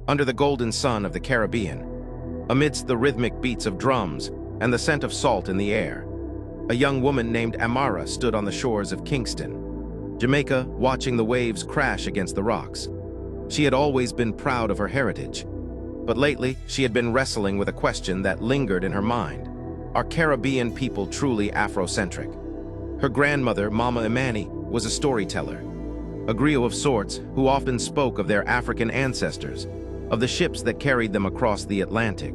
under the golden sun of the Caribbean, amidst the rhythmic beats of drums and the scent of salt in the air. A young woman named AMARA stood on the shores of Kingston, Jamaica, watching the waves crash against the rocks. She had always been proud of her heritage, but lately she had been wrestling with a question that lingered in her mind. Are Caribbean people truly Afrocentric? Her grandmother, Mama Imani, was a storyteller, a griot of sorts who often spoke of their African ancestors, of the ships that carried them across the Atlantic,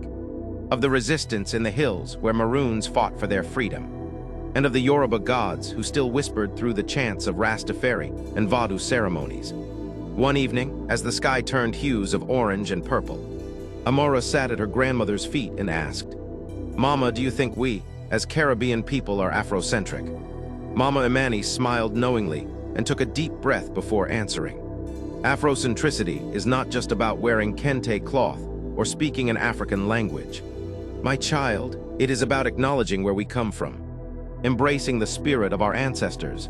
of the resistance in the hills where Maroons fought for their freedom, and of the Yoruba gods who still whispered through the chants of Rastafari and Vodou ceremonies. One evening, as the sky turned hues of orange and purple, AMARA sat at her grandmother's feet and asked, "Mama, do you think we, as Caribbean people, are Afrocentric?" Mama Imani smiled knowingly and took a deep breath before answering. Afrocentricity is not just about wearing kente cloth or speaking an African language. My child, it is about acknowledging where we come from, embracing the spirit of our ancestors,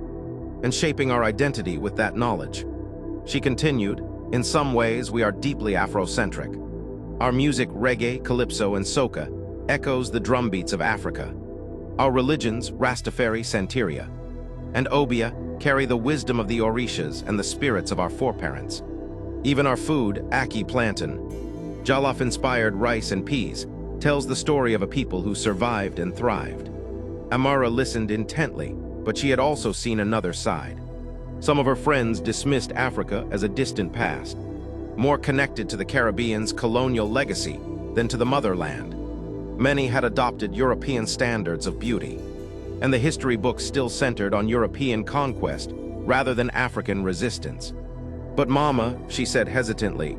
and shaping our identity with that knowledge. She continued, in some ways we are deeply Afrocentric. Our music, reggae, calypso, and soca, echoes the drumbeats of Africa. Our religions, Rastafari, Santeria, and Obia, carry the wisdom of the Orishas and the spirits of our foreparents. Even our food, Aki plantain, Jollof-inspired rice and peas, tells the story of a people who survived and thrived. AMARA listened intently, but she had also seen another side. Some of her friends dismissed Africa as a distant past, more connected to the Caribbean's colonial legacy than to the motherland. Many had adopted European standards of beauty, and the history books still centered on European conquest rather than African resistance. "But Mama," she said hesitantly,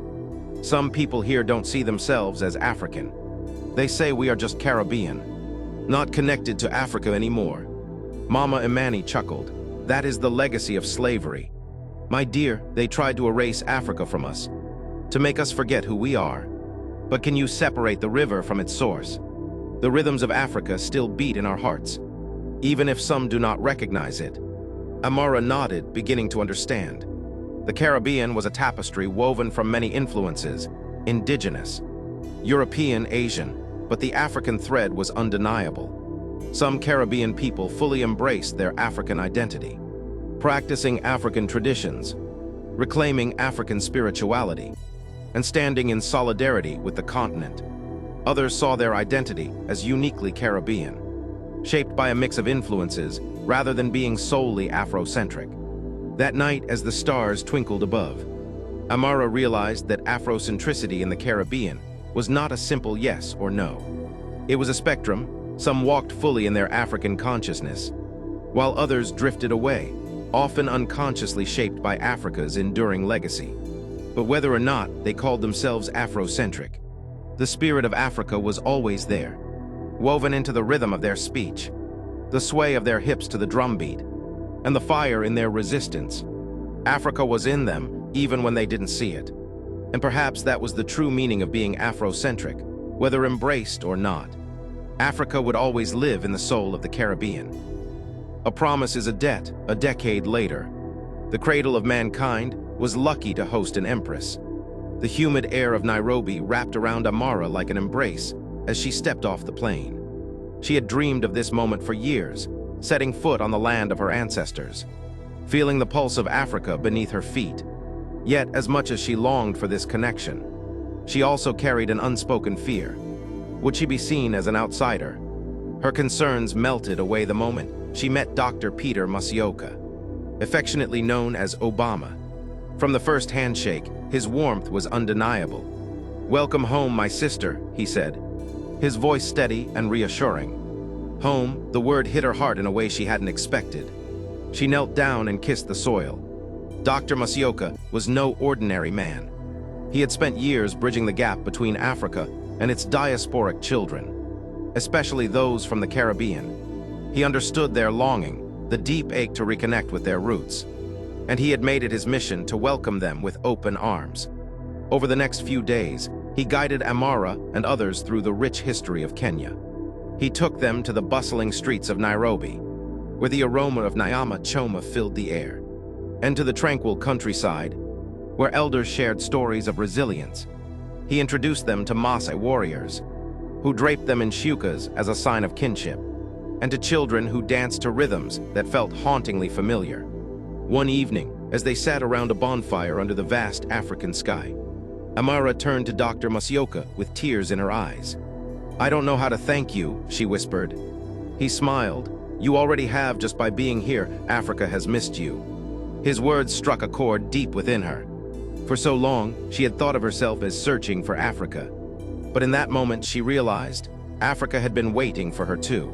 "some people here don't see themselves as African. They say we are just Caribbean, not connected to Africa anymore." Mama Imani chuckled. "That is the legacy of slavery. My dear, they tried to erase Africa from us, to make us forget who we are. But can you separate the river from its source? The rhythms of Africa still beat in our hearts, even if some do not recognize it." AMARA nodded, beginning to understand. The Caribbean was a tapestry woven from many influences, indigenous, European, Asian, but the African thread was undeniable. Some Caribbean people fully embraced their African identity, practicing African traditions, reclaiming African spirituality, and standing in solidarity with the continent. Others saw their identity as uniquely Caribbean, shaped by a mix of influences rather than being solely Afrocentric. That night, as the stars twinkled above, AMARA realized that Afrocentricity in the Caribbean was not a simple yes or no. It was a spectrum. Some walked fully in their African consciousness, while others drifted away, often unconsciously shaped by Africa's enduring legacy. But whether or not they called themselves Afrocentric, the spirit of Africa was always there, woven into the rhythm of their speech, the sway of their hips to the drumbeat, and the fire in their resistance. Africa was in them even when they didn't see it. And perhaps that was the true meaning of being Afrocentric, whether embraced or not. Africa would always live in the soul of the Caribbean. A promise is a debt. A decade later, the cradle of mankind was lucky to host an empress. The humid air of Nairobi wrapped around AMARA like an embrace as she stepped off the plane. She had dreamed of this moment for years, setting foot on the land of her ancestors, feeling the pulse of Africa beneath her feet. Yet, as much as she longed for this connection, she also carried an unspoken fear. Would she be seen as an outsider? Her concerns melted away the moment she met Dr. Peter Masioka, affectionately known as Obama. From the first handshake, his warmth was undeniable. "Welcome home, my sister," he said, his voice steady and reassuring. Home, the word hit her heart in a way she hadn't expected. She knelt down and kissed the soil. Dr. Masioka was no ordinary man. He had spent years bridging the gap between Africa and its diasporic children, especially those from the Caribbean. He understood their longing, the deep ache to reconnect with their roots, and he had made it his mission to welcome them with open arms. Over the next few days, he guided AMARA and others through the rich history of Kenya. He took them to the bustling streets of Nairobi, where the aroma of Nyama Choma filled the air, and to the tranquil countryside, where elders shared stories of resilience, He introduced them to Maasai warriors, who draped them in shukas as a sign of kinship, and to children who danced to rhythms that felt hauntingly familiar. One evening, as they sat around a bonfire under the vast African sky, AMARA turned to Dr. Masioka with tears in her eyes. "I don't know how to thank you," she whispered. He smiled. "You already have just by being here. Africa has missed you." His words struck a chord deep within her. For so long, she had thought of herself as searching for Africa. But in that moment, she realized Africa had been waiting for her too.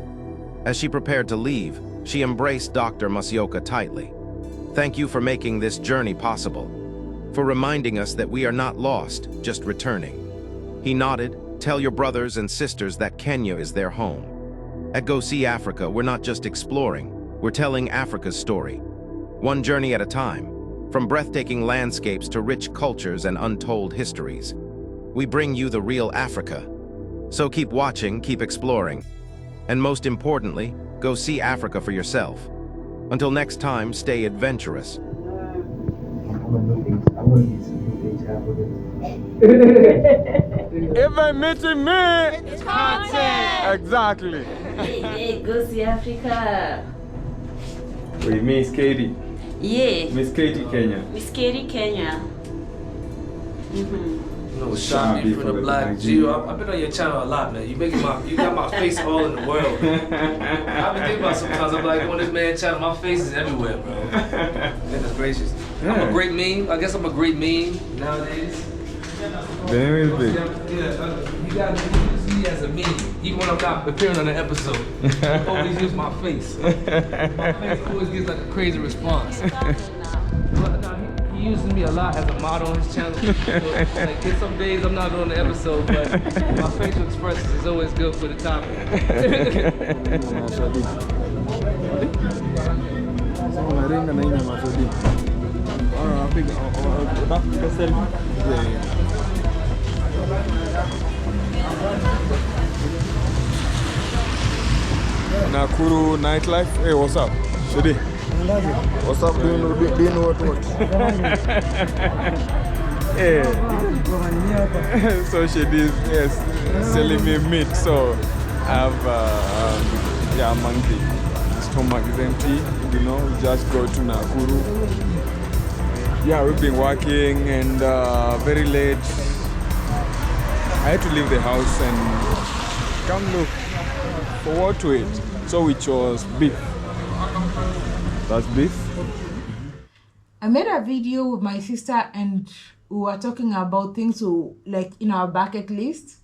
As she prepared to leave, she embraced Dr. Masioka tightly. "Thank you for making this journey possible, for reminding us that we are not lost, just returning." He nodded. "Tell your brothers and sisters that Kenya is their home. At GoSeeAfrica, we're not just exploring, we're telling Africa's story. One journey at a time, from breathtaking landscapes to rich cultures and untold histories. We bring you the real Africa. So keep watching, keep exploring, and most importantly, go see Africa for yourself. Until next time, stay adventurous. If I'm meeting me, It's content. exactly. Hey, GoSeeAfrica. We Miss Katie. Yeah. Miss Katie, Kenya. Miss Katie, Kenya. No shot me from the Black Jew. I've been on your channel a lot, man. You got my face all in the world. I've been thinking about sometimes. I'm like, on this man's channel, my face is everywhere, bro. Goodness gracious. Yeah. I'm a great meme. I guess I'm a great meme nowadays. Very big. You gotta use me as a meme, even when I'm not appearing on an episode. I always use my face. My face always gets like a crazy response. But no, he uses me a lot as a model on his channel. Like there's some days I'm not on the episode, but my facial expressions is always good for the topic. Nakuru nightlife. Hey, what's up? Shadi. What's up? Do you know what? Yeah. So Shadi is, yes, selling me meat. So I have yeah, monkey. Stomach is empty. You know, we just go to Nakuru. Yeah, we've been working and very late. I had to leave the house and come look for what to eat. So we chose beef. That's beef. I made a video with my sister and we were talking about things to like in our bucket list.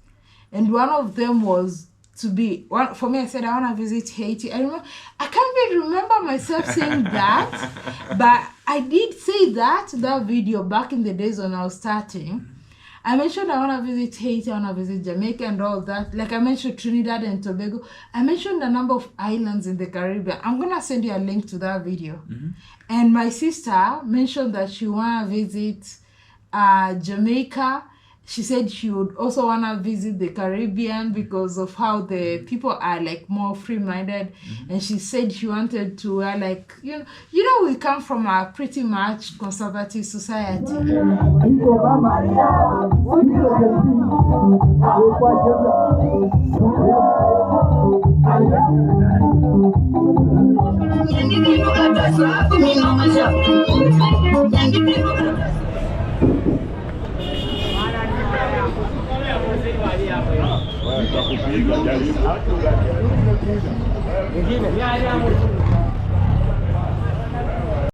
And one of them was to be, for me I said I want to visit Haiti. I can't even remember myself saying that, but I did say that video back in the days when I was starting. I mentioned I want to visit Haiti, I want to visit Jamaica and all that. Like I mentioned Trinidad and Tobago. I mentioned a number of islands in the Caribbean. I'm going to send you a link to that video. And my sister mentioned that she want to visit Jamaica. She said she would also want to visit the Caribbean because of how the people are like more free-minded. And she said she wanted to wear like, you know, we come from a pretty much conservative society.